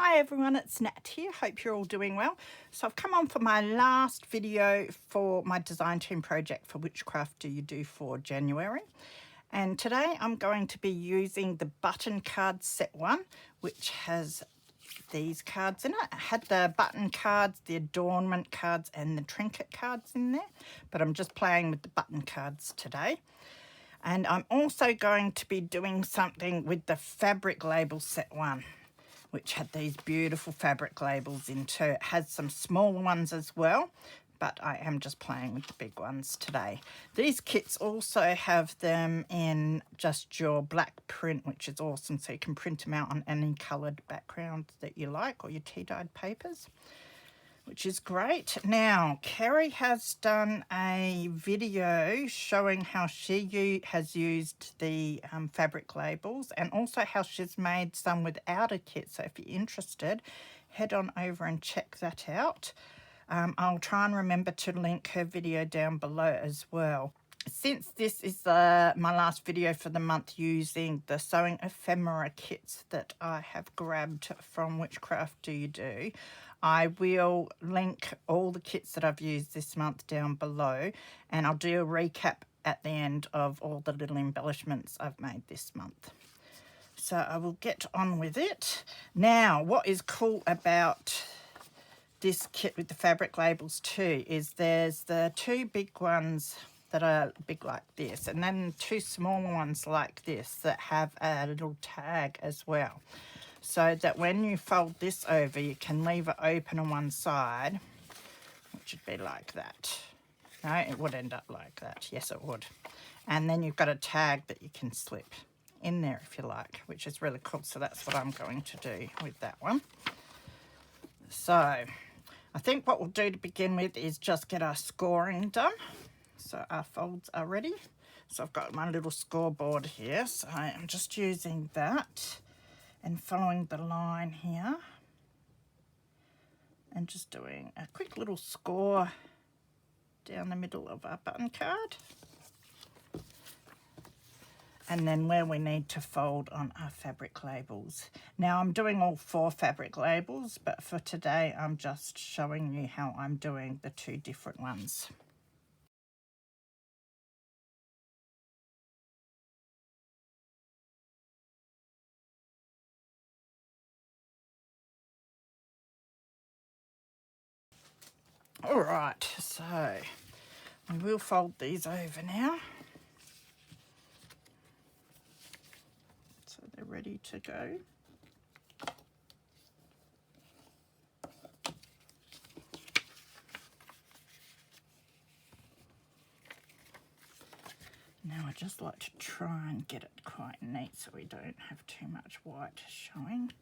Hi everyone, it's Nat here. Hope you're all doing well. So I've come on for my last video for my design team project for Whichcraft Do You Do for January. And today I'm going to be using the button card set one, which has these cards in it. I had the button cards, the adornment cards and the trinket cards in there, but I'm just playing with the button cards today. And I'm also going to be doing something with the fabric label set one, which had these beautiful fabric labels in too. It has some smaller ones as well, but I am just playing with the big ones today. These kits also have them in just your black print, which is awesome, so you can print them out on any coloured background that you like, or your tea-dyed papers, which is great. Now, Kerry has done a video showing how she has used the fabric labels, and also how she's made some without a kit. So if you're interested, head on over and check that out. I'll try and remember to link her video down below as well. Since this is my last video for the month using the sewing ephemera kits that I have grabbed from Whichcraft Do You Do, I will link all the kits that I've used this month down below, and I'll do a recap at the end of all the little embellishments I've made this month. So I will get on with it. Now, what is cool about this kit with the fabric labels too is there's the two big ones that are big like this, and then two smaller ones like this that have a little tag as well, so that when you fold this over you can leave it open on one side, which would be like that. No, it would end up like that. Yes, it would. And then you've got a tag that you can slip in there if you like, which is really cool. So that's what I'm going to do with that one. So I think what we'll do to begin with is just get our scoring done. So our folds are ready. So I've got my little scoreboard here. So I'm just using that and following the line here. And just doing a quick little score down the middle of our button card. And then where we need to fold on our fabric labels. Now I'm doing all 4 fabric labels, but for today I'm just showing you how I'm doing the 2 different ones. All right, so we will fold these over now. So they're ready to go. Now I just like to try and get it quite neat so we don't have too much white showing.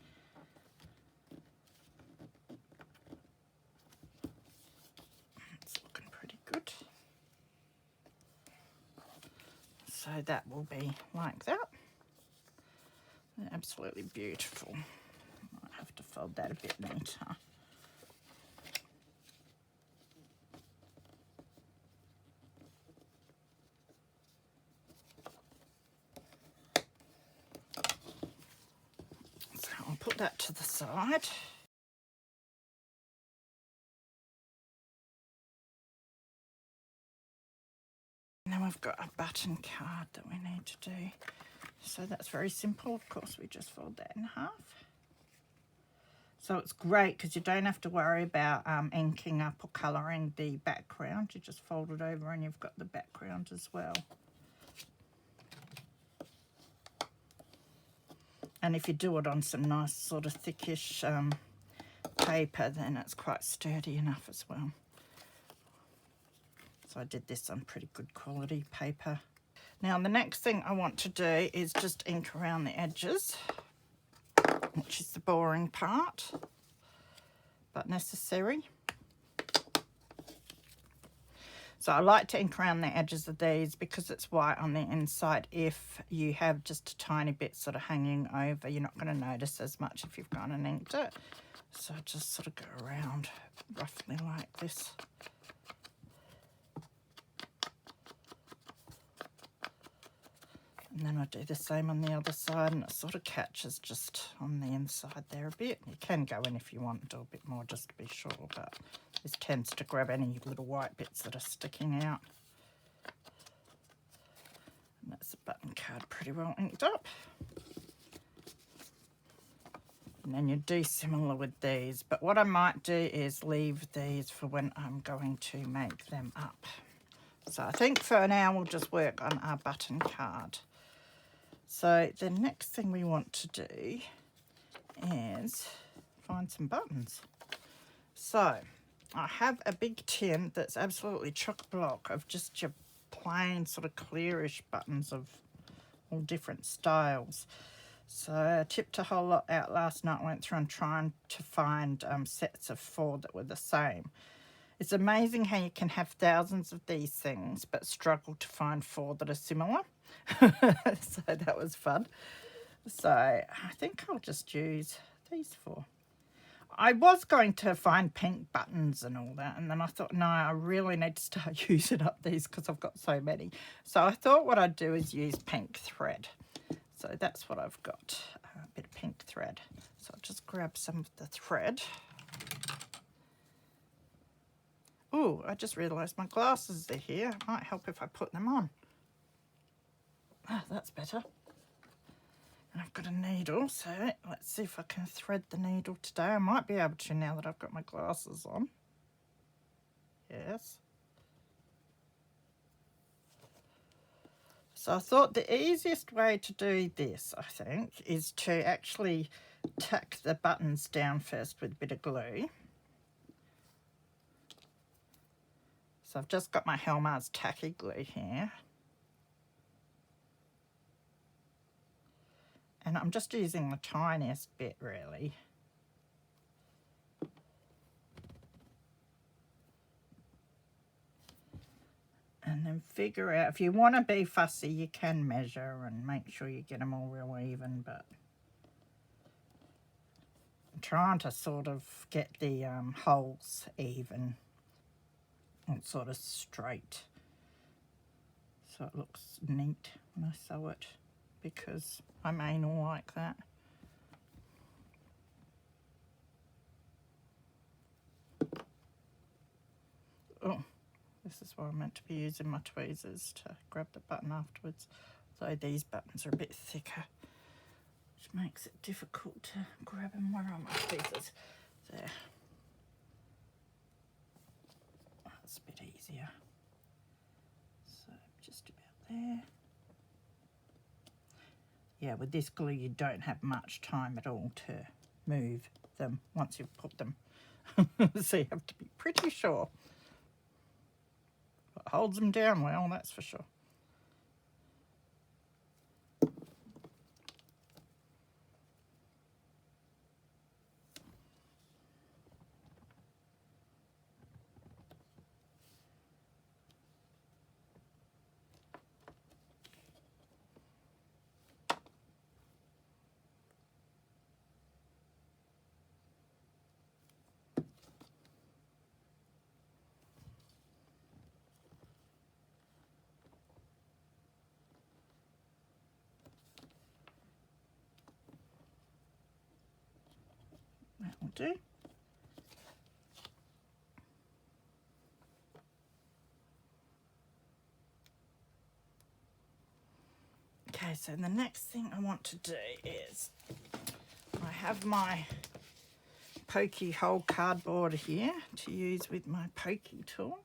It's looking pretty good. So that will be like that. They're absolutely beautiful. I have to fold that a bit neater. So I'll put that to the side. And then we've got a button card that we need to do. So that's very simple. Of course, we just fold that in half. So it's great because you don't have to worry about inking up or colouring the background. You just fold it over and you've got the background as well. And if you do it on some nice sort of thickish paper, then it's quite sturdy enough as well. So I did this on pretty good quality paper. Now the next thing I want to do is just ink around the edges, which is the boring part, but necessary. So I like to ink around the edges of these because it's white on the inside. If you have just a tiny bit sort of hanging over, you're not going to notice as much if you've gone and inked it. So just sort of go around roughly like this. And then I do the same on the other side, and it sort of catches just on the inside there a bit. You can go in if you want to do a bit more just to be sure, but this tends to grab any little white bits that are sticking out. And that's the button card pretty well inked up. And then you do similar with these, but what I might do is leave these for when I'm going to make them up. So I think for now we'll just work on our button card. So the next thing we want to do is find some buttons. So I have a big tin that's absolutely chock-a-block of just your plain sort of clearish buttons of all different styles. So I tipped a whole lot out last night, went through and trying to find sets of 4 that were the same. It's amazing how you can have thousands of these things but struggle to find 4 that are similar. So that was fun. So I think I'll just use these 4. I was going to find pink buttons and all that, and then I thought, no, I really need to start using up these because I've got so many. So I thought what I'd do is use pink thread. So that's what I've got, a bit of pink thread. So I'll just grab some of the thread. Oh, I just realised my glasses are here. It might help if I put them on. Ah, that's better. And I've got a needle, so let's see if I can thread the needle today. I might be able to now that I've got my glasses on. Yes. So I thought the easiest way to do this, I think, is to actually tack the buttons down first with a bit of glue. So I've just got my Helmar's tacky glue here. And I'm just using the tiniest bit, really. And then figure out, if you want to be fussy, you can measure and make sure you get them all real even, but I'm trying to sort of get the holes even and sort of straight so it looks neat when I sew it, because I'm anal like that. Oh, this is why I'm meant to be using my tweezers to grab the button afterwards. Though these buttons are a bit thicker, which makes it difficult to grab them. Where are my tweezers? There. That's a bit easier. So just about there. Yeah, with this glue you don't have much time at all to move them once you've put them. So you have to be pretty sure. It holds them down well, that's for sure. That will do. Okay, so the next thing I want to do is, I have my pokey hole cardboard here to use with my pokey tool.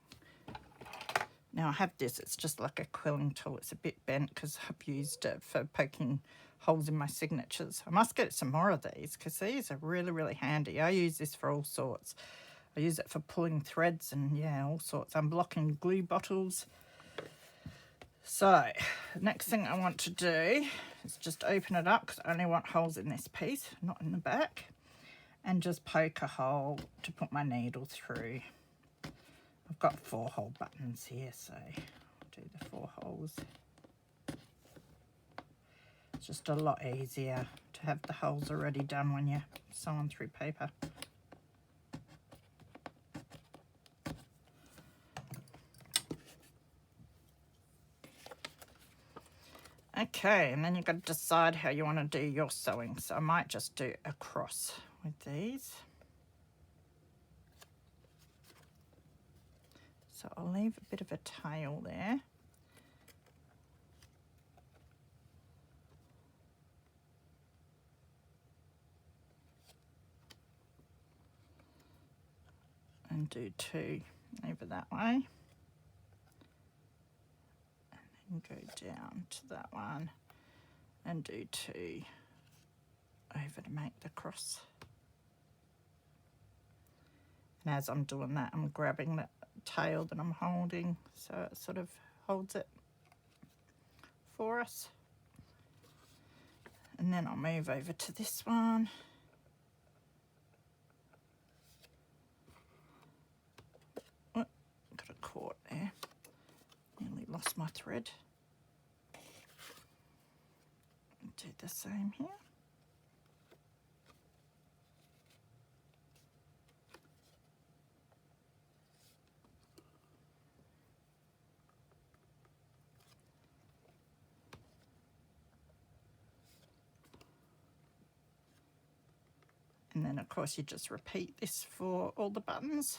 Now I have this, it's just like a quilling tool. It's a bit bent because I've used it for poking holes in my signatures. I must get some more of these because these are really, really handy. I use this for all sorts. I use it for pulling threads and yeah, all sorts. I'm blocking glue bottles. So next thing I want to do is just open it up because I only want holes in this piece, not in the back, and just poke a hole to put my needle through. I've got 4 hole buttons here, so I'll do the 4 holes. It's just a lot easier to have the holes already done when you're sewing through paper. Okay, Okay, and then you've got to decide how you want to do your sewing. So I might just do a cross with these. So I'll leave a bit of a tail there. And do 2 over that way. And then go down to that one and do 2 over to make the cross. And as I'm doing that, I'm grabbing that tail that I'm holding so it sort of holds it for us. And then I'll move over to this one. Oh, got a caught there. Nearly lost my thread. Do the same here. And then of course you just repeat this for all the buttons.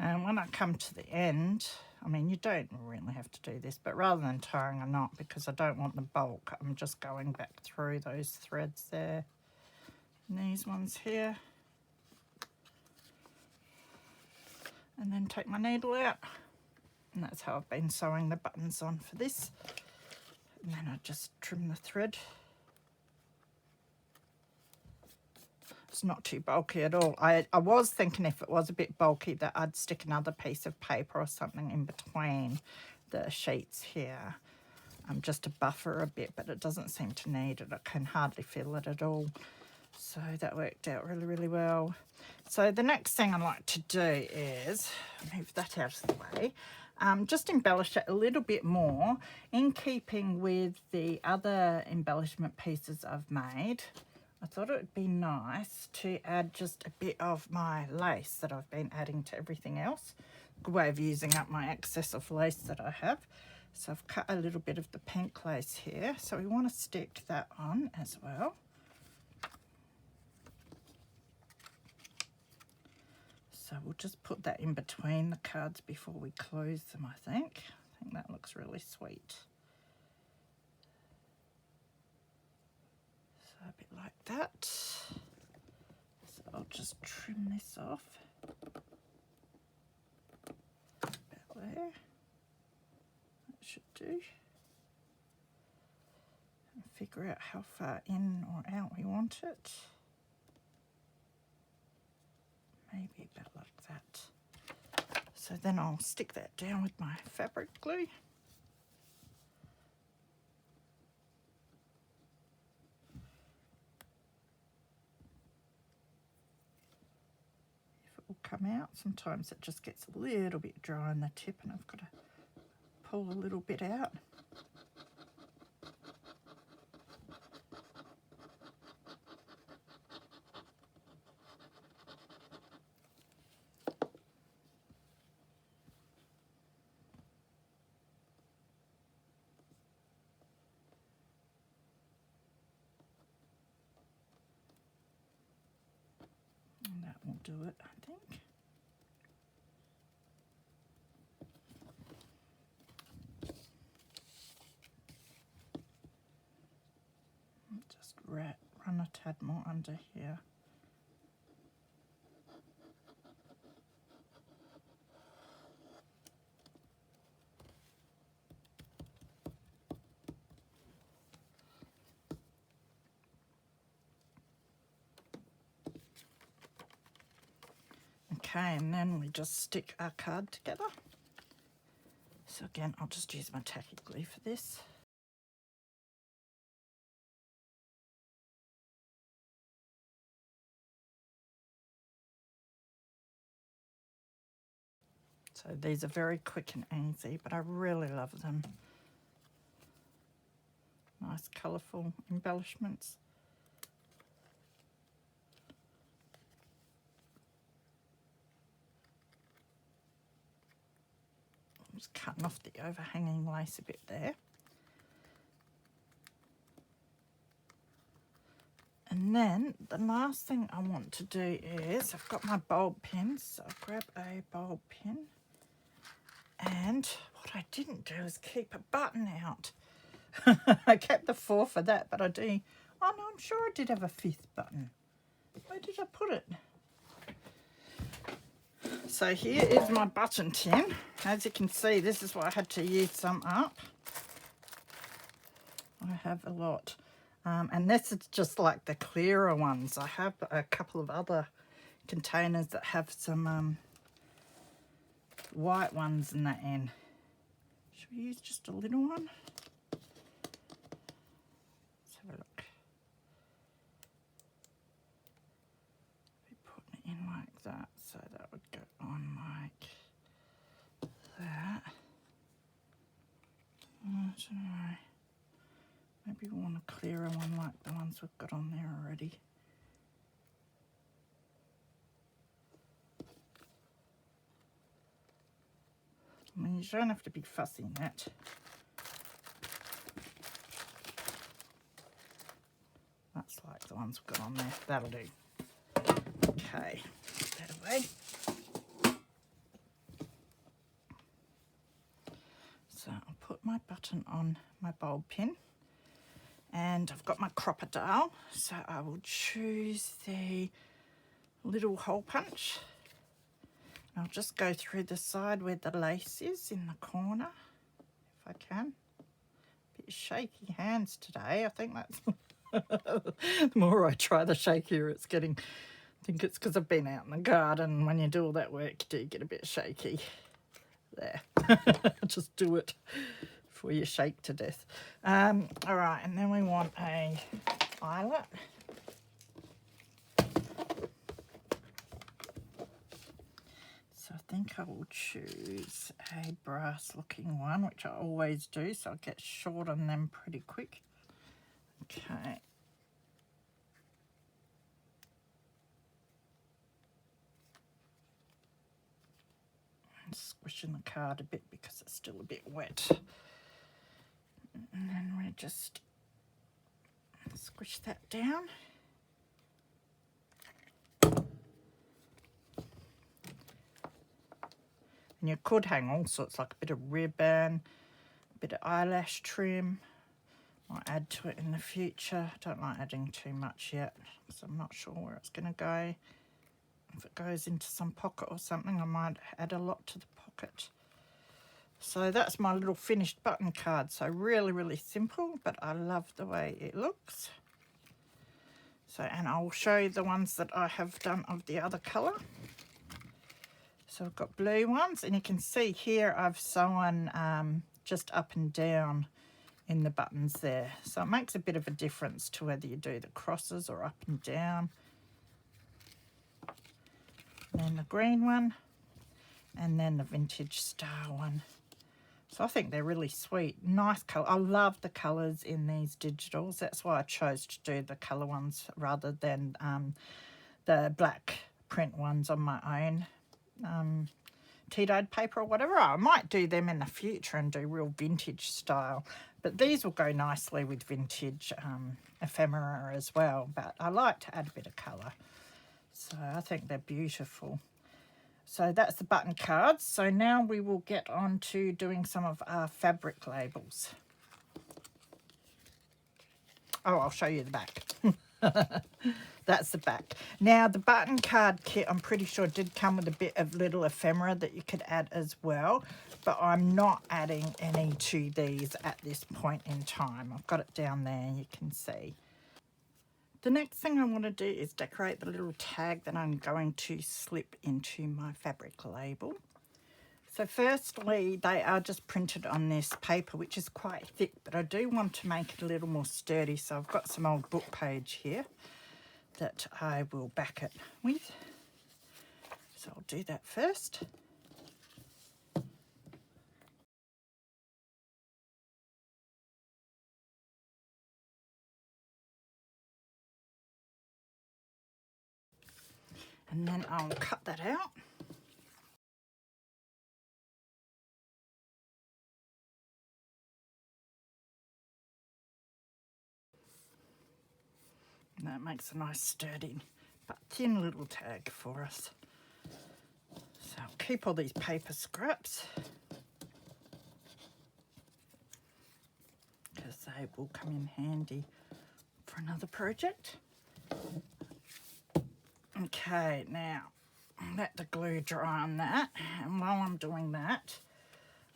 And when I come to the end, I mean, you don't really have to do this, but rather than tying a knot, because I don't want the bulk, I'm just going back through those threads there. And these ones here. And then take my needle out. And that's how I've been sewing the buttons on for this. And then I just trim the thread. It's not too bulky at all. I was thinking if it was a bit bulky that I'd stick another piece of paper or something in between the sheets here, just to buffer a bit, but it doesn't seem to need it. I can hardly feel it at all. So that worked out really, really well. So the next thing I like to do is move that out of the way. Just embellish it a little bit more in keeping with the other embellishment pieces I've made. I thought it would be nice to add just a bit of my lace that I've been adding to everything else. Good way of using up my excess of lace that I have. So I've cut a little bit of the pink lace here. So we want to stick that on as well. So we'll just put that in between the cards before we close them, I think. I think that looks really sweet. So a bit like that. So I'll just trim this off. About there. That should do. And figure out how far in or out we want it. Maybe about like that. So then I'll stick that down with my fabric glue. If it will come out, sometimes it just gets a little bit dry on the tip and I've got to pull a little bit out. And that will do it, I think. Just run a tad more under here. Okay, and then we just stick our card together. So again, I'll just use my tacky glue for this. So these are very quick and easy, but I really love them. Nice colourful embellishments. I'm just cutting off the overhanging lace a bit there. And then the last thing I want to do is, I've got my bulb pins, so I'll grab a bulb pin. And what I didn't do is keep a button out. I kept the 4 for that, but I do, oh no, I'm sure I did have a 5th button. Where did I put it? So here is my button tin. As you can see, this is why I had to use some up. I have a lot. And this is just like the clearer ones. I have a couple of other containers that have some white ones in that end. Should we use just a little one? Let's have a look. Be putting it in like that, so that would go on like that. I don't know. Maybe we want a clearer one like the ones we've got on there already. I mean, you don't have to be fussy in that. That's like the ones we've got on there. That'll do. Okay, put that away. So I'll put my button on my bulb pin. And I've got my crocodile, so I will choose the little hole punch. I'll just go through the side where the lace is in the corner, if I can. Bit shaky hands today. I think that's the more I try, the shakier it's getting. I think it's because I've been out in the garden. When you do all that work, you do get a bit shaky. There, just do it before you shake to death. All right, and then we want a eyelet. So I think I will choose a brass looking one, which I always do, so I'll get short on them pretty quick. Okay. I'm squishing the card a bit because it's still a bit wet. And then we just squish that down. And you could hang all sorts, like a bit of ribbon, a bit of eyelash trim. Might add to it in the future. I don't like adding too much yet because I'm not sure where it's going to go. If it goes into some pocket or something, I might add a lot to the pocket. So that's my little finished button card. So really, really simple, but I love the way it looks. So, and I'll show you the ones that I have done of the other colour. So I've got blue ones, and you can see here I've sewn just up and down in the buttons there. So it makes a bit of a difference to whether you do the crosses or up and down. And then the green one, and then the vintage star one. So I think they're really sweet. Nice colour. I love the colours in these digitals. That's why I chose to do the colour ones rather than the black print ones on my own tea-dyed paper or whatever. I might do them in the future and do real vintage style. But these will go nicely with vintage ephemera as well. But I like to add a bit of colour. So I think they're beautiful. So that's the button cards. So now we will get on to doing some of our fabric labels. Oh, I'll show you the back. That's the back. Now the button card kit, I'm pretty sure did come with a bit of little ephemera that you could add as well. But I'm not adding any to these at this point in time. I've got it down there, you can see. The next thing I want to do is decorate the little tag that I'm going to slip into my fabric label. So firstly, they are just printed on this paper, which is quite thick, but I do want to make it a little more sturdy. So I've got some old book page here that I will back it with. So I'll do that first. And then I'll cut that out. And that makes a nice sturdy but thin little tag for us. So I'll keep all these paper scraps because they will come in handy for another project. Okay, now let the glue dry on that, and while I'm doing that,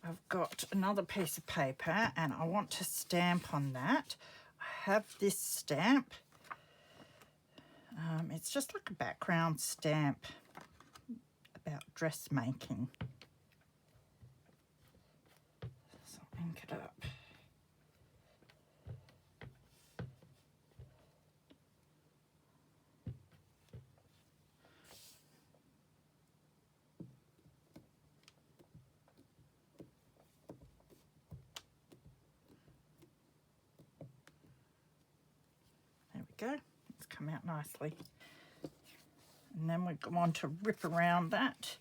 I've got another piece of paper and I want to stamp on that. I have this stamp. It's just like a background stamp about dressmaking. So I'll ink it up. There we go. It's come out nicely. And then we go on to rip around that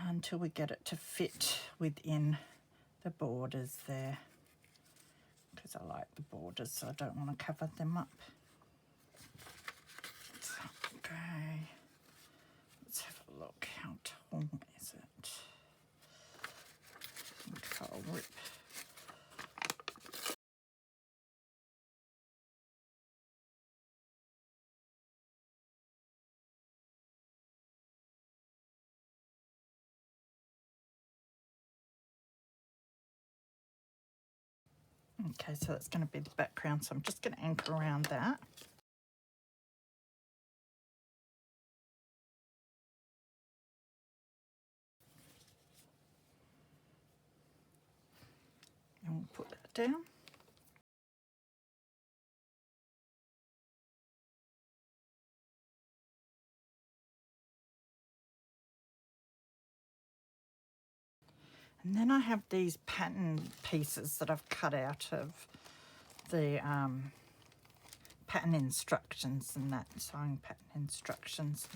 until we get it to fit within the borders there, because I like the borders, so I don't want to cover them up. So, okay, let's have a look. How tall is it? Okay, I'll rip. Okay, so that's going to be the background, so I'm just going to anchor around that. And we'll put that down. And then I have these pattern pieces that I've cut out of the pattern instructions and that, sewing pattern instructions.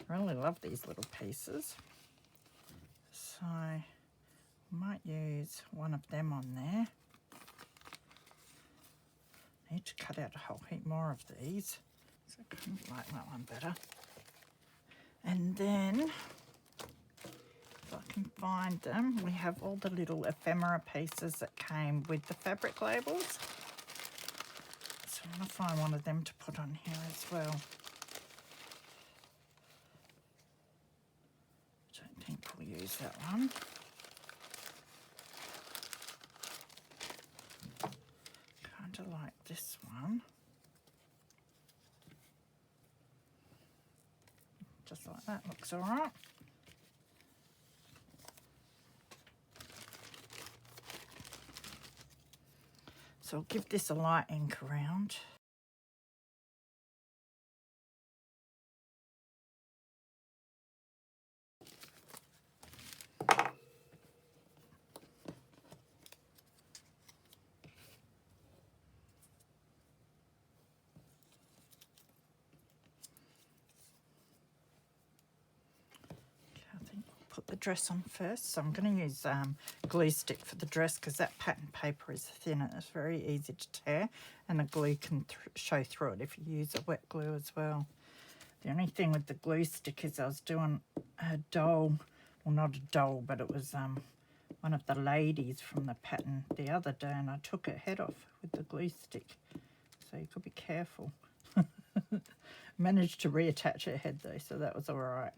I really love these little pieces. So I might use one of them on there. I need to cut out a whole heap more of these. So I kind of like that one better. And then, if I can find them, we have all the little ephemera pieces that came with the fabric labels. So I'm going to find one of them to put on here as well. I don't think we'll use that one. Kind of like this one. Just like that, looks all right. So I'll give this a light ink around. Put the dress on first, so I'm going to use glue stick for the dress because that pattern paper is thin and it's very easy to tear, and the glue can show through it if you use a wet glue as well. The only thing with the glue stick is I was doing a doll, well not a doll, but it was one of the ladies from the pattern the other day, and I took her head off with the glue stick, so you could be careful. Managed to reattach her head though, so that was all right.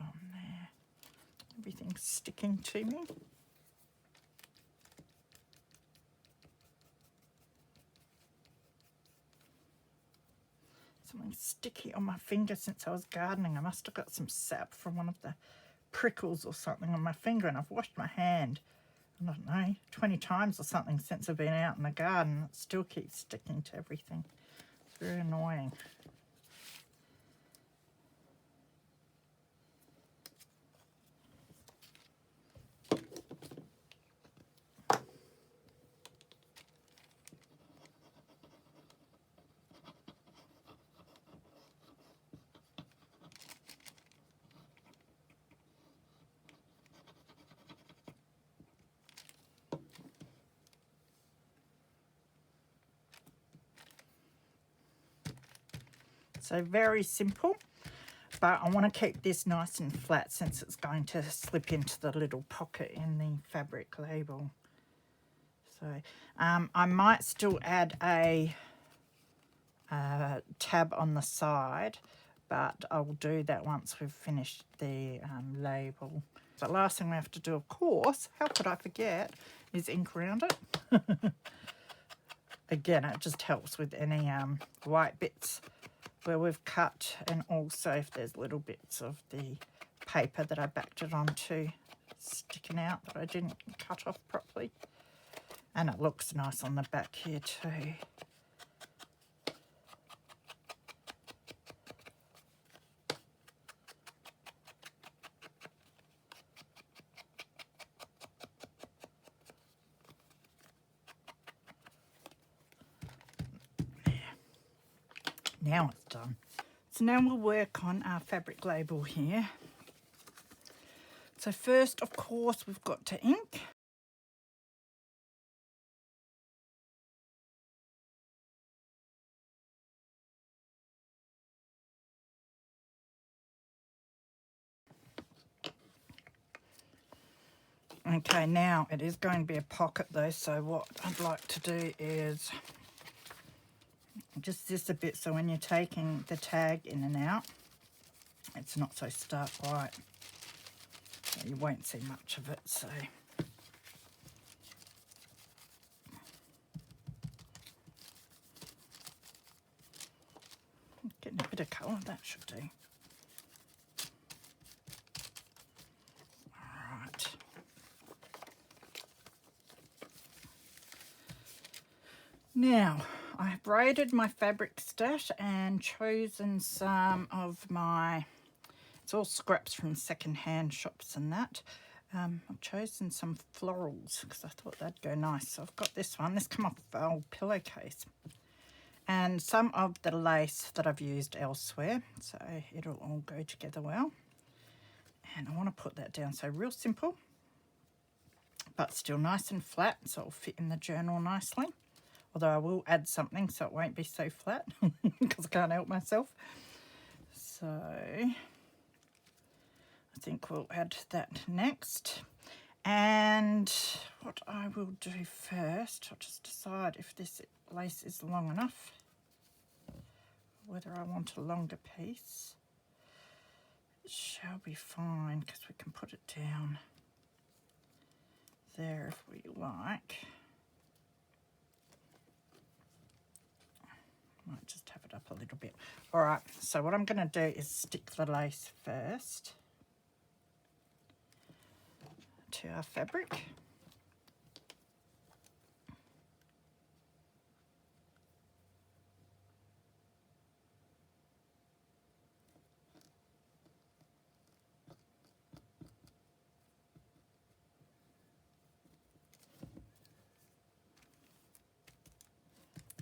On there, everything's sticking to me. Something sticky on my finger since I was gardening. I must have got some sap from one of the prickles or something on my finger, and I've washed my hand, I don't know, 20 times or something since I've been out in the garden. It still keeps sticking to everything. It's very annoying. So very simple, but I want to keep this nice and flat since it's going to slip into the little pocket in the fabric label. So I might still add a tab on the side, but I'll do that once we've finished the label. The last thing we have to do, of course, how could I forget, is ink around it. Again, it just helps with any white bits where we've cut, and also if there's little bits of the paper that I backed it onto sticking out that I didn't cut off properly. And it looks nice on the back here too. Now it's done. So now we'll work on our fabric label here. So first, of course, we've got to ink. Okay, now it is going to be a pocket though, so what I'd like to do is just this a bit, so when you're taking the tag in and out, it's not so stark white. So you won't see much of it, so. Getting a bit of colour, that should do. Alright. Now, I have braided my fabric stash and chosen some of my, it's all scraps from second-hand shops and that. I've chosen some florals because I thought they'd go nice. So I've got this one. This come off an old pillowcase. And some of the lace that I've used elsewhere. So it'll all go together well. And I want to put that down. So real simple, but still nice and flat. So it'll fit in the journal nicely. Although I will add something so it won't be so flat because I can't help myself. So I think we'll add that next. And what I will do first, I'll just decide if this lace is long enough, whether I want a longer piece. It shall be fine because we can put it down there if we like. Might just have it up a little bit. All right, so what I'm going to do is stick the lace first to our fabric.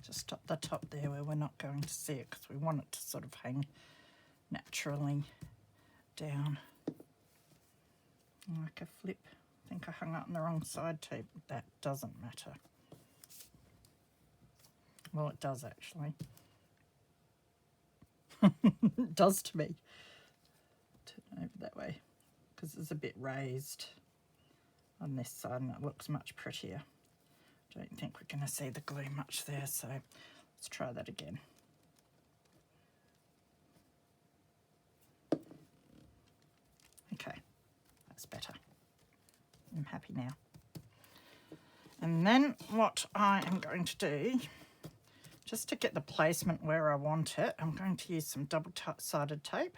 Just up the top there where we're not going to see it because we want it to sort of hang naturally down. Like a flip. I think I hung up on the wrong side too, but that doesn't matter. Well, it does actually. It does to me. Turn over that way because it's a bit raised on this side and it looks much prettier. Don't think we're going to see the glue much there, so let's try that again. Okay, that's better. I'm happy now. And then what I am going to do, just to get the placement where I want it, I'm going to use some double-sided tape.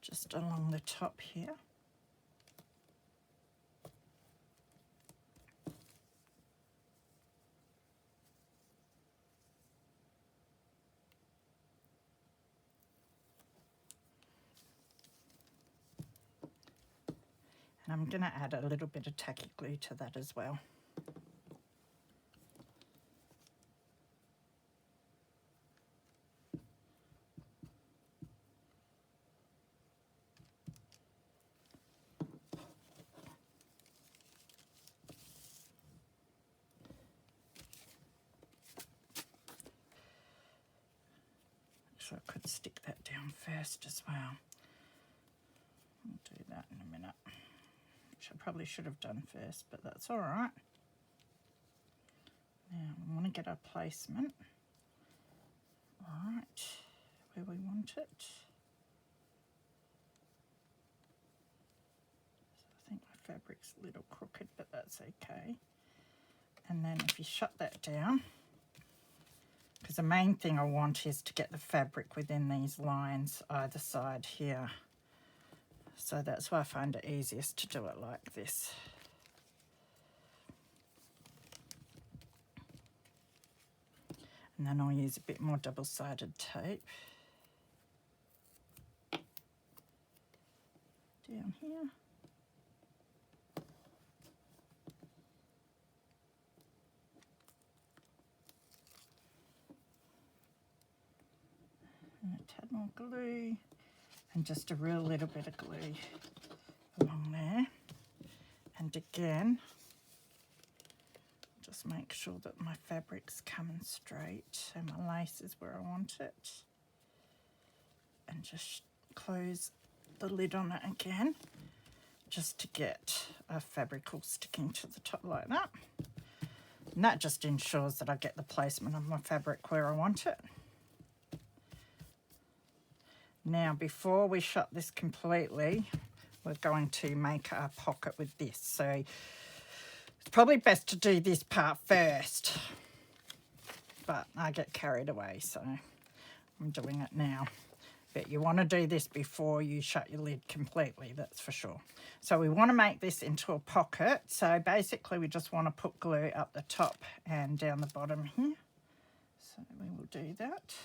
Just along the top here. And I'm going to add a little bit of tacky glue to that as well. So I could stick that down first as well. I'll do that in a minute, which I probably should have done first, but that's all right. Now we want to get our placement right where we want it. So I think my fabric's a little crooked, but that's okay. And then if you shut that down, because the main thing I want is to get the fabric within these lines either side here. So that's why I find it easiest to do it like this. And then I'll use a bit more double-sided tape down here. And a tad more glue, and just a real little bit of glue along there. And again, just make sure that my fabric's coming straight and my lace is where I want it. And just close the lid on it again, just to get our fabric all sticking to the top like that. And that just ensures that I get the placement of my fabric where I want it. Now, before we shut this completely, we're going to make our pocket with this. So it's probably best to do this part first, but I get carried away, so I'm doing it now. But you want to do this before you shut your lid completely, that's for sure. So we want to make this into a pocket. So basically we just want to put glue up the top and down the bottom here. So we will do that.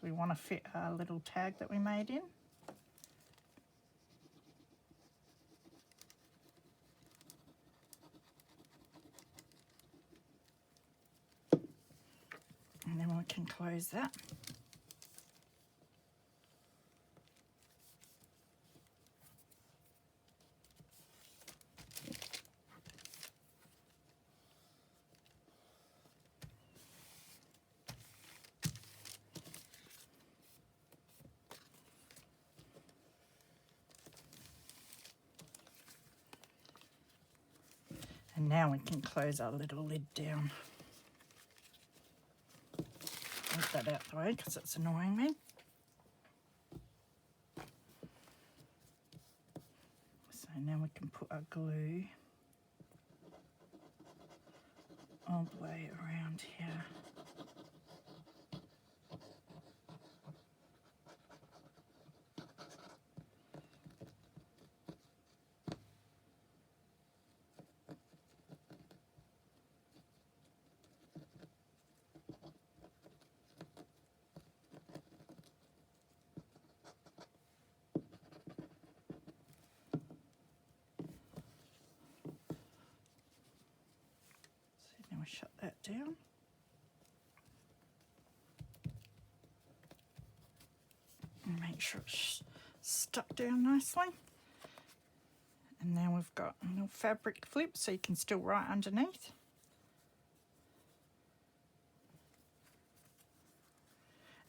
We want to fit our little tag that we made in. And then we can close that. And now we can close our little lid down. Move that out the way because it's annoying me. So now we can put our glue all the way around here. Shut that down. And make sure it's stuck down nicely. And now we've got a little fabric flip so you can still write underneath.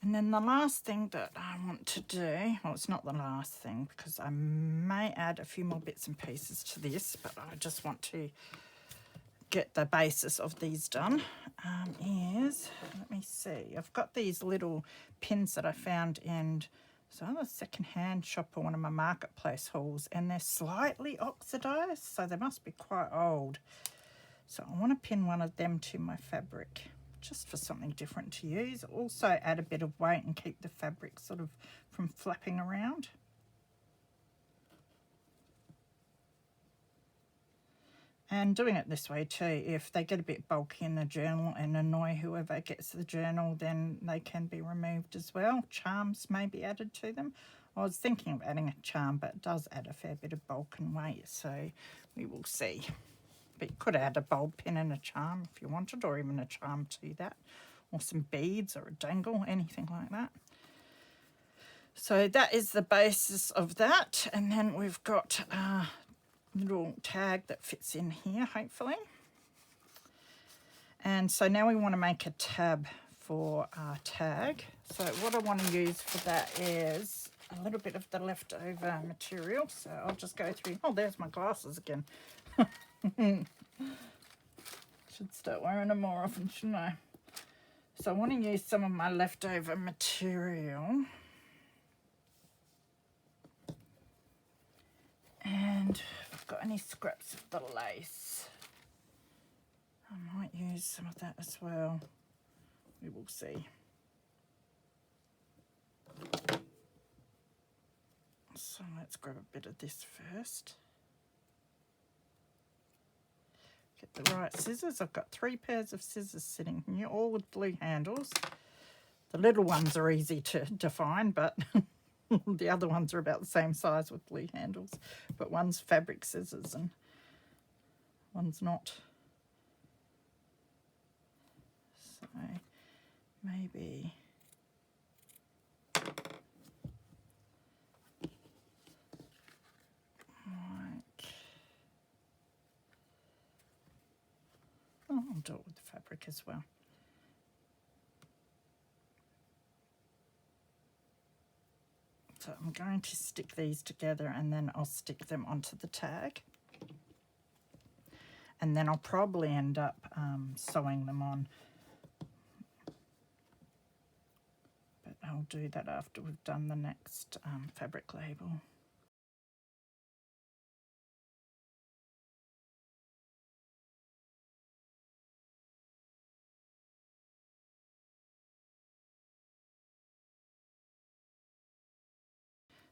And then the last thing that I want to do, well, it's not the last thing because I may add a few more bits and pieces to this, but I just want to get the basis of these done, is, let me see, I've got these little pins that I found in a second-hand shop or one of my marketplace hauls, and they're slightly oxidized, so they must be quite old. So I want to pin one of them to my fabric, just for something different to use. Also add a bit of weight and keep the fabric sort of from flapping around. And doing it this way too, if they get a bit bulky in the journal and annoy whoever gets the journal, then they can be removed as well. Charms may be added to them. I was thinking of adding a charm, but it does add a fair bit of bulk and weight, so we will see. But you could add a bulb pin and a charm if you wanted, or even a charm to that, or some beads or a dangle, anything like that. So that is the basis of that, and then we've got little tag that fits in here, hopefully. And so now we want to make a tab for our tag. So what I want to use for that is a little bit of the leftover material. So I'll just go through. Oh, there's my glasses again. Should start wearing them more often, shouldn't I? So I want to use some of my leftover material. And if I've got any scraps of the lace, I might use some of that as well. We will see. So let's grab a bit of this first. Get the right scissors. I've got 3 pairs of scissors sitting here, all with blue handles. The little ones are easy to define, but the other ones are about the same size with blue handles. But one's fabric scissors and one's not. So maybe like, oh, I'll do it with the fabric as well. So I'm going to stick these together and then I'll stick them onto the tag. And then I'll probably end up sewing them on. But I'll do that after we've done the next fabric label.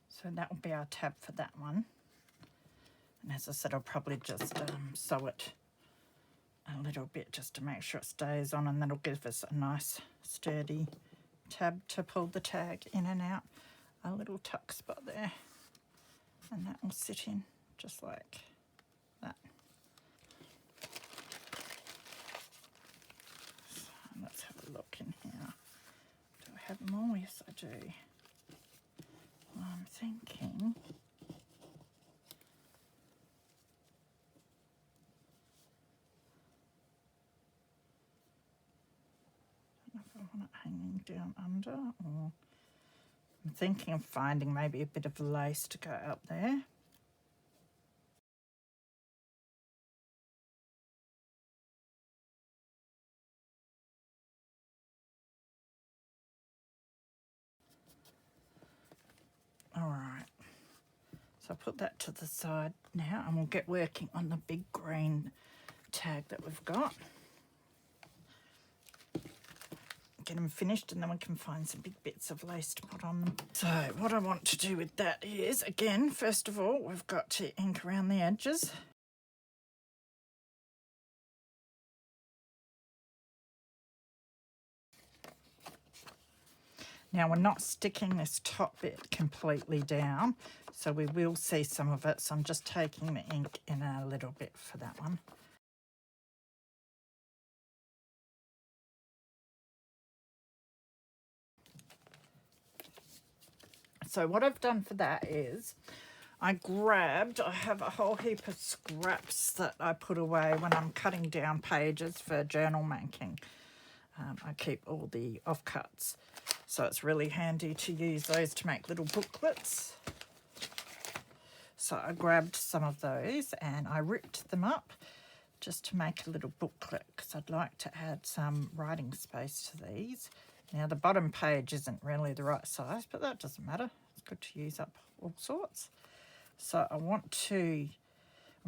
So that will be our tab for that one. And as I said, I'll probably just sew it a little bit just to make sure it stays on, and that'll give us a nice sturdy tab to pull the tag in and out. A little tuck spot there. And that will sit in just like that. So let's have a look in here. Do I have more? Yes, I do. Well, I'm thinking I don't know if I want it hanging down under, or I'm thinking of finding maybe a bit of lace to go up there. All right, so I'll put that to the side now and we'll get working on the big green tag that we've got. Get them finished and then we can find some big bits of lace to put on them. So what I want to do with that is, again, first of all, we've got to ink around the edges. Now we're not sticking this top bit completely down, so we will see some of it. So I'm just taking the ink in a little bit for that one. So what I've done for that is I have a whole heap of scraps that I put away when I'm cutting down pages for journal making. I keep all the offcuts, so it's really handy to use those to make little booklets. So I grabbed some of those and I ripped them up just to make a little booklet, because I'd like to add some writing space to these. Now the bottom page isn't really the right size, but that doesn't matter. It's good to use up all sorts. So I'm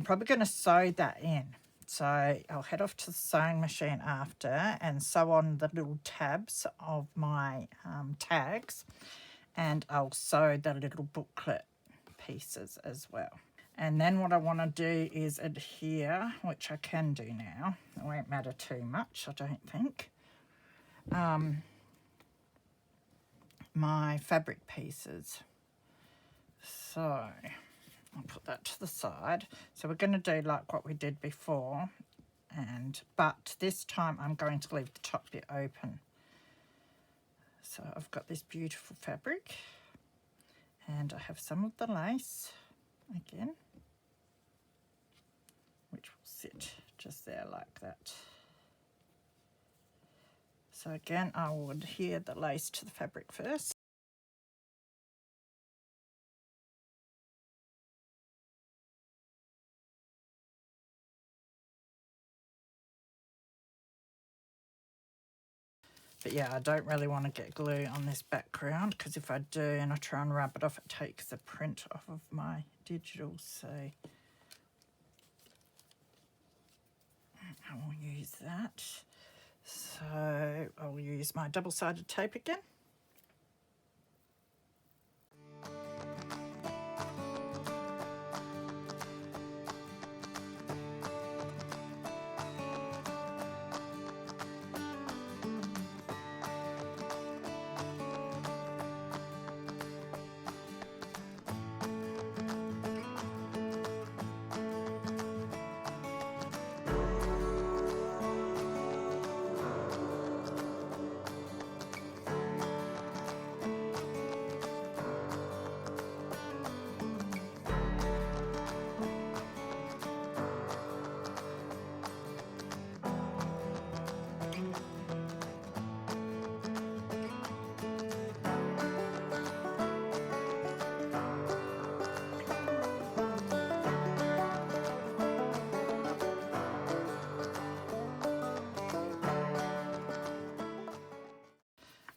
probably going to sew that in. So I'll head off to the sewing machine after and sew on the little tabs of my tags, and I'll sew the little booklet pieces as well. And then what I want to do is adhere, which I can do now. It won't matter too much, I don't think. My fabric pieces. So I'll put that to the side. So we're going to do like what we did before, but this time I'm going to leave the top bit open. So I've got this beautiful fabric and I have some of the lace again, which will sit just there like that. So again, I would adhere the lace to the fabric first. But yeah, I don't really want to get glue on this background, because if I do and I try and rub it off, it takes the print off of my digital. So I will use that. So I'll use my double-sided tape again.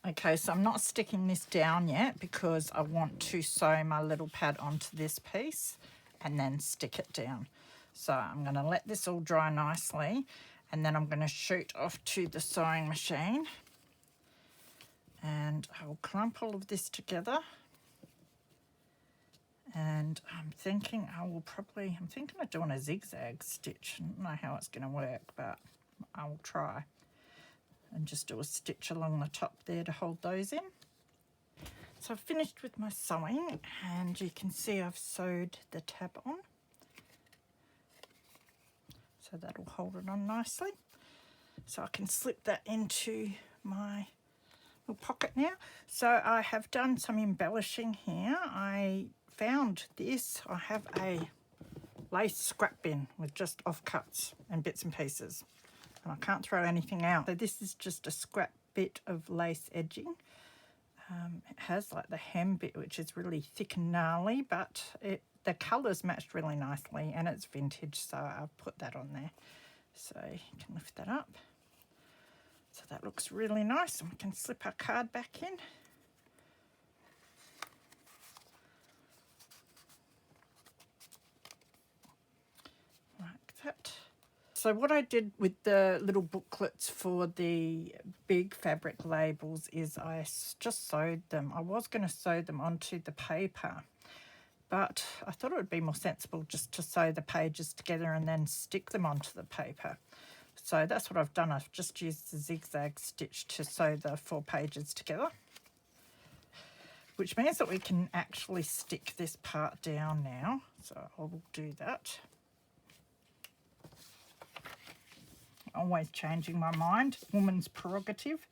Okay, so I'm not sticking this down yet because I want to sew my little pad onto this piece and then stick it down. So I'm going to let this all dry nicely, and then I'm going to shoot off to the sewing machine, and I'll clump all of this together. And I'm thinking I'm thinking of doing a zigzag stitch. I don't know how it's going to work, but I'll try. And just do a stitch along the top there to hold those in. So I've finished with my sewing, and you can see I've sewed the tab on. So that'll hold it on nicely. So I can slip that into my little pocket now. So I have done some embellishing here. I found this. I have a lace scrap bin with just offcuts and bits and pieces. And I can't throw anything out. So this is just a scrap bit of lace edging. It has like the hem bit, which is really thick and gnarly, but the colours matched really nicely, and it's vintage, so I've put that on there. So you can lift that up. So that looks really nice, and we can slip our card back in. Like that. So what I did with the little booklets for the big fabric labels is I just sewed them. I was going to sew them onto the paper, but I thought it would be more sensible just to sew the pages together and then stick them onto the paper. So that's what I've done. I've just used the zigzag stitch to sew the 4 pages together, which means that we can actually stick this part down now. So I will do that. Always changing my mind, woman's prerogative.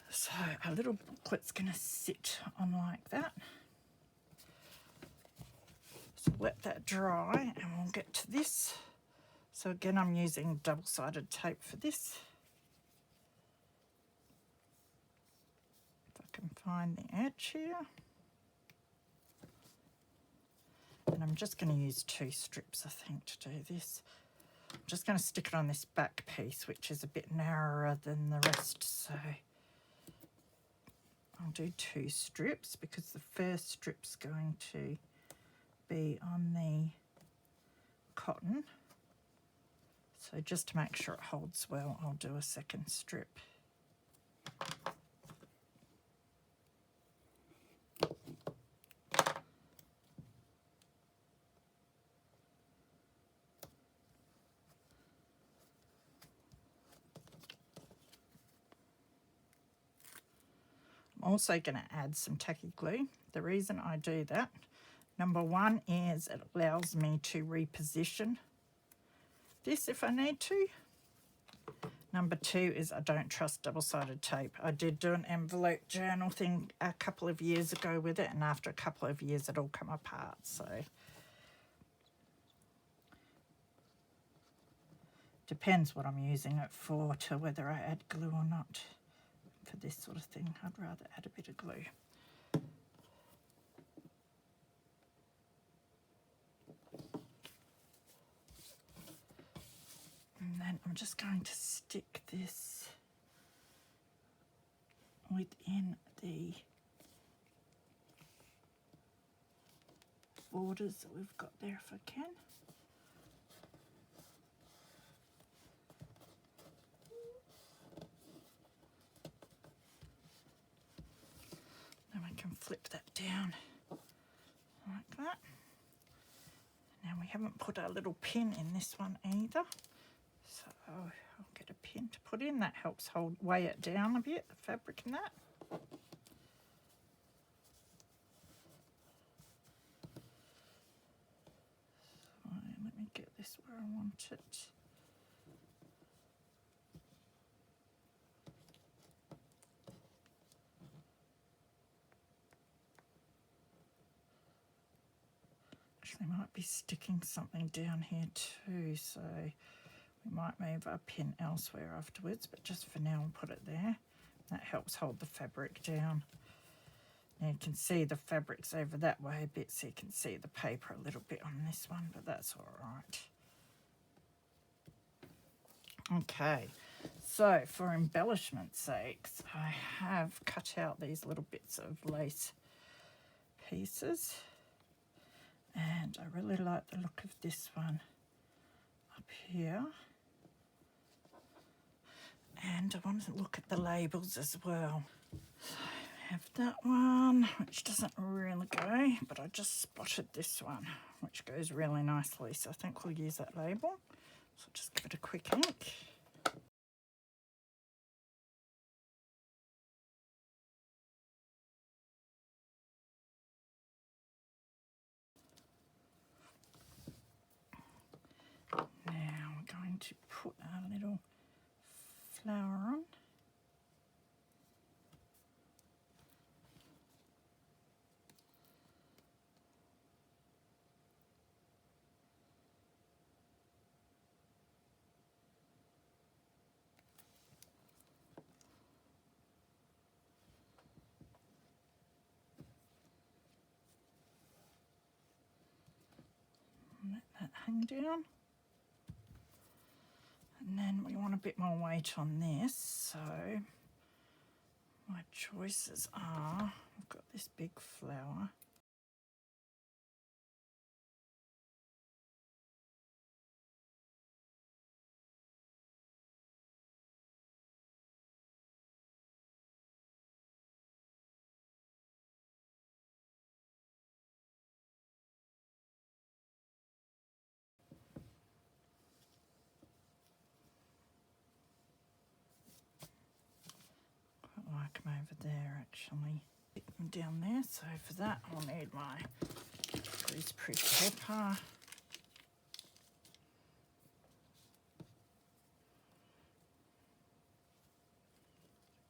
So our little booklet's going to sit on like that. So let that dry and we'll get to this. So again, I'm using double-sided tape for this. If I can find the edge here. And I'm just going to use 2 strips, I think, to do this. I'm just going to stick it on this back piece, which is a bit narrower than the rest. So I'll do 2 strips because the first strip's going to be on the cotton. So just to make sure it holds well, I'll do a second strip. I'm also going to add some tacky glue. The reason I do that, number 1 is it allows me to reposition this if I need to. Number 2 is I don't trust double-sided tape. I did do an envelope journal thing a couple of years ago with it, and after a couple of years it all come apart. So Depends what I'm using it for to whether I add glue or not. For this sort of thing, I'd rather add a bit of glue. And then I'm just going to stick this within the borders that we've got there if I can. Then we can flip that down like that. Now we haven't put our little pin in this one either, so I'll get a pin to put in. That helps weigh it down a bit, the fabric and that. So let me get this where I want it. Actually, might be sticking something down here too, so we might move our pin elsewhere afterwards, but just for now I'll put it there. That helps hold the fabric down. Now you can see the fabric's over that way a bit, so you can see the paper a little bit on this one, but that's all right. Okay, so for embellishment's sakes, I have cut out these little bits of lace pieces. And I really like the look of this one up here. And I want to look at the labels as well. So I have that one, which doesn't really go, but I just spotted this one, which goes really nicely. So I think we'll use that label. So I'll just give it a quick ink. Now we're going to put our little flower on. Let that hang down. And then we want a bit more weight on this, so my choices are, I've got this big flower. Quite like them over there actually. Stick them down there, so for that I'll need my greaseproof paper.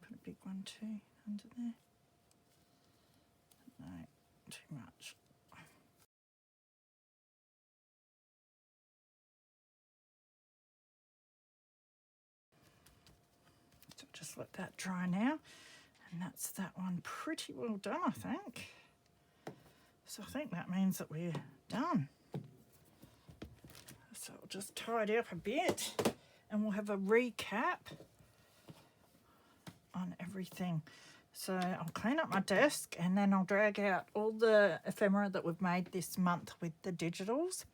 Put a big one too under there. No, too much. So just let that dry now, and that's that one pretty well done, I think. So I think that means that we're done. So I'll just tidy up a bit and we'll have a recap on everything. So I'll clean up my desk and then I'll drag out all the ephemera that we've made this month with the digitals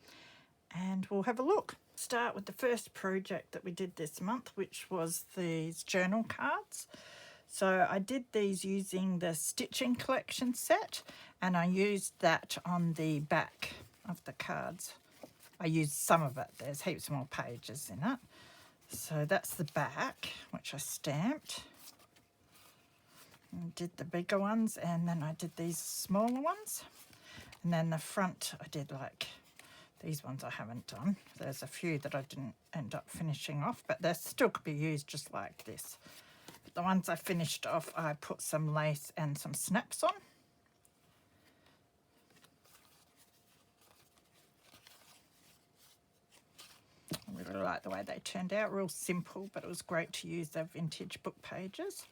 and we'll have a look. Start with the first project that we did this month, which was these journal cards. So I did these using the Stitching Collection set and I used that on the back of the cards. I used some of it, there's heaps more pages in it. So that's the back, which I stamped. And did the bigger ones and then I did these smaller ones. And then the front I did like, these ones I haven't done. There's a few that I didn't end up finishing off, but they still could be used just like this. But the ones I finished off, I put some lace and some snaps on. I really like the way they turned out. Real simple, but it was great to use the vintage book pages.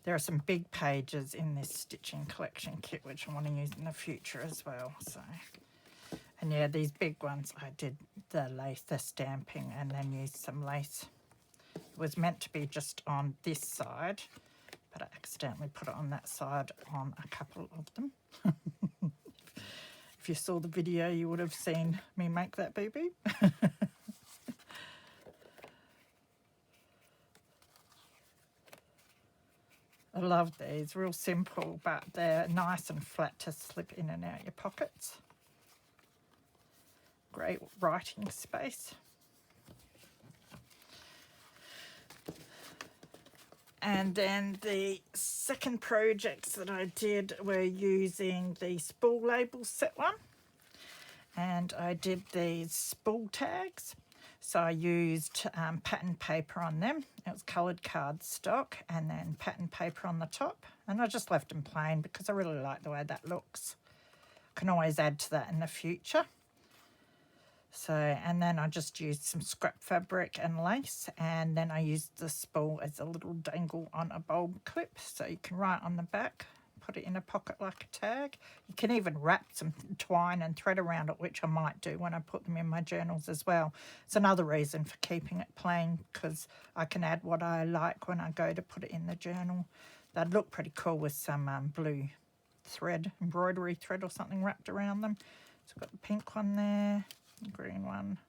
There are some big pages in this stitching collection kit which I want to use in the future as well. So, and yeah, these big ones I did the lace, the stamping, and then used some lace. It was meant to be just on this side, but I accidentally put it on that side on a couple of them. If you saw the video, you would have seen me make that boo-boo. I love these, real simple, but they're nice and flat to slip in and out your pockets. Great writing space. And then the second projects that I did were using the spool labels set one. And I did these spool tags. So I used pattern paper on them. It was coloured cardstock and then pattern paper on the top. And I just left them plain because I really like the way that looks. Can always add to that in the future. So, and then I just used some scrap fabric and lace, and then I used the spool as a little dangle on a bulb clip, so you can write on the back, put it in a pocket like a tag. You can even wrap some twine and thread around it, which I might do when I put them in my journals as well. It's another reason for keeping it plain, because I can add what I like when I go to put it in the journal. They'd look pretty cool with some blue thread, embroidery thread or something wrapped around them. So I've got the pink one there. Green one.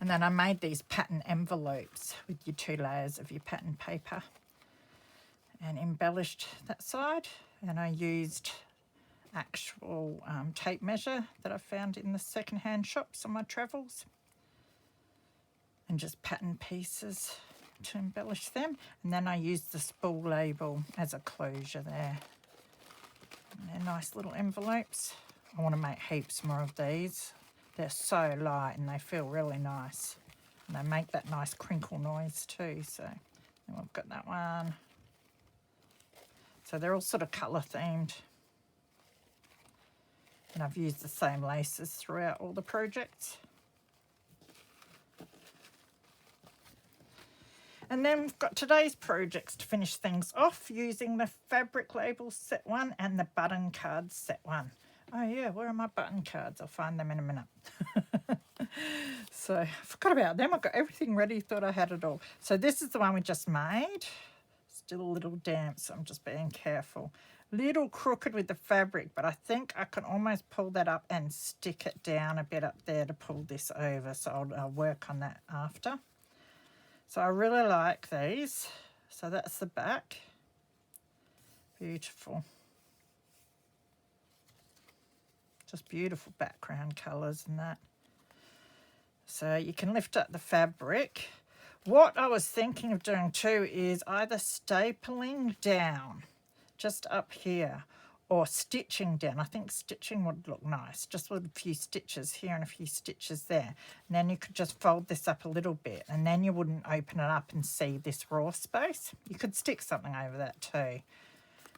And then I made these pattern envelopes with your 2 layers of your pattern paper and embellished that side. And I used actual tape measure that I found in the second-hand shops on my travels, and just pattern pieces to embellish them. And then I used the spool label as a closure there. They're nice little envelopes. I want to make heaps more of these. They're so light and they feel really nice. And they make that nice crinkle noise too. So then we've got that one. So they're all sort of colour themed. And I've used the same laces throughout all the projects. And then we've got today's projects to finish things off using the fabric labels set one and the button cards set one. Oh yeah, where are my button cards? I'll find them in a minute. So I forgot about them. I've got everything ready, thought I had it all. So this is the one we just made. Still a little damp, so I'm just being careful. Little crooked with the fabric, but I think I can almost pull that up and stick it down a bit up there to pull this over. So I'll work on that after. So I really like these. So that's the back. Beautiful. Just beautiful background colours and that. So you can lift up the fabric. What I was thinking of doing too is either stapling down just up here or stitching down. I think stitching would look nice, just with a few stitches here and a few stitches there. And then you could just fold this up a little bit, and then you wouldn't open it up and see this raw space. You could stick something over that too.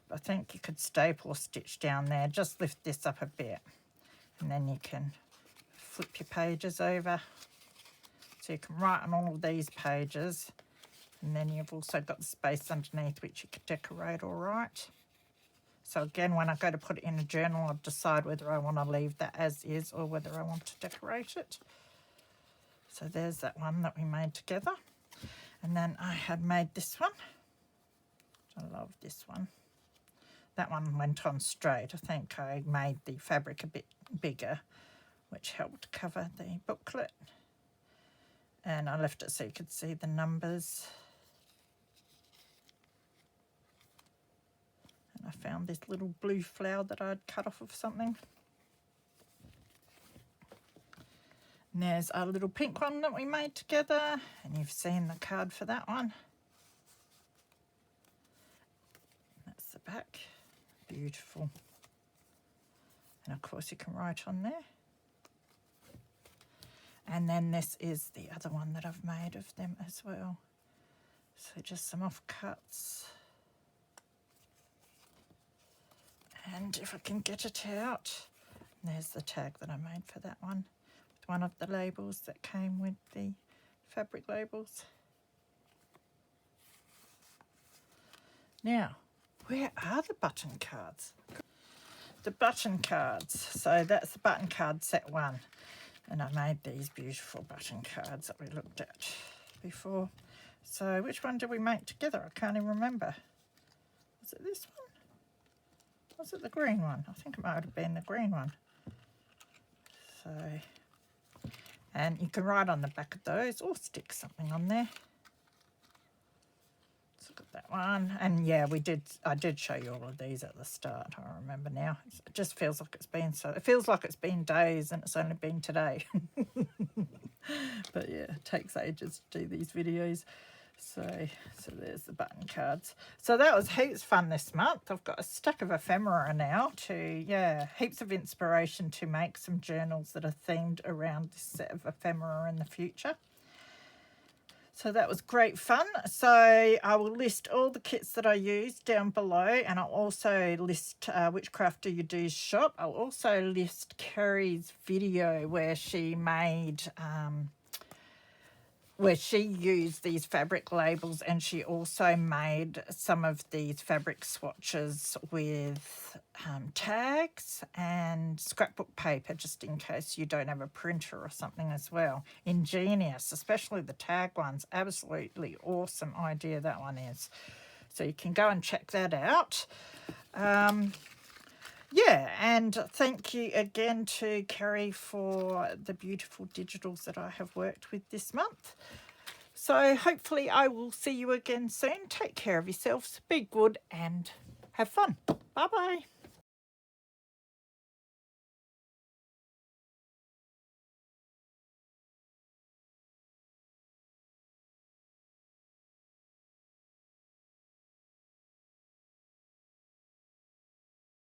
But I think you could staple or stitch down there, just lift this up a bit. And then you can flip your pages over. So you can write on all of these pages. And then you've also got the space underneath which you could decorate all right. So again, when I go to put it in a journal, I'll decide whether I want to leave that as is or whether I want to decorate it. So there's that one that we made together. And then I had made this one. I love this one. That one went on straight. I think I made the fabric a bit bigger, which helped cover the booklet. And I left it so you could see the numbers. I found this little blue flower that I'd cut off of something. And there's a little pink one that we made together, and you've seen the card for that one. That's the back. Beautiful. And of course you can write on there. And then this is the other one that I've made of them as well. So just some offcuts. And if I can get it out, there's the tag that I made for that one. With one of the labels that came with the fabric labels. Now, where are the button cards? The button cards. So that's the button card set 1. And I made these beautiful button cards that we looked at before. So which one did we make together? I can't even remember. Was it this one? Was it the green one? I think it might have been the green one. So, and you can write on the back of those or stick something on there. Let's look at that one. And yeah, I did show you all of these at the start. I remember now. It just feels like it's been it feels like it's been days and it's only been today. But yeah, it takes ages to do these videos. So there's the button cards. So that was heaps fun this month. I've got a stack of ephemera now heaps of inspiration to make some journals that are themed around this set of ephemera in the future. So that was great fun. So I will list all the kits that I used down below, and I'll also list Whichcraft Do You Do's shop. I'll also list Kerry's video where she made where she used these fabric labels, and she also made some of these fabric swatches with tags and scrapbook paper, just in case you don't have a printer or something as well. Ingenious, especially the tag ones. Absolutely awesome idea that one is. So you can go and check that out. Yeah, and thank you again to Kerry for the beautiful digitals that I have worked with this month. So hopefully I will see you again soon. Take care of yourselves, be good and have fun. Bye-bye.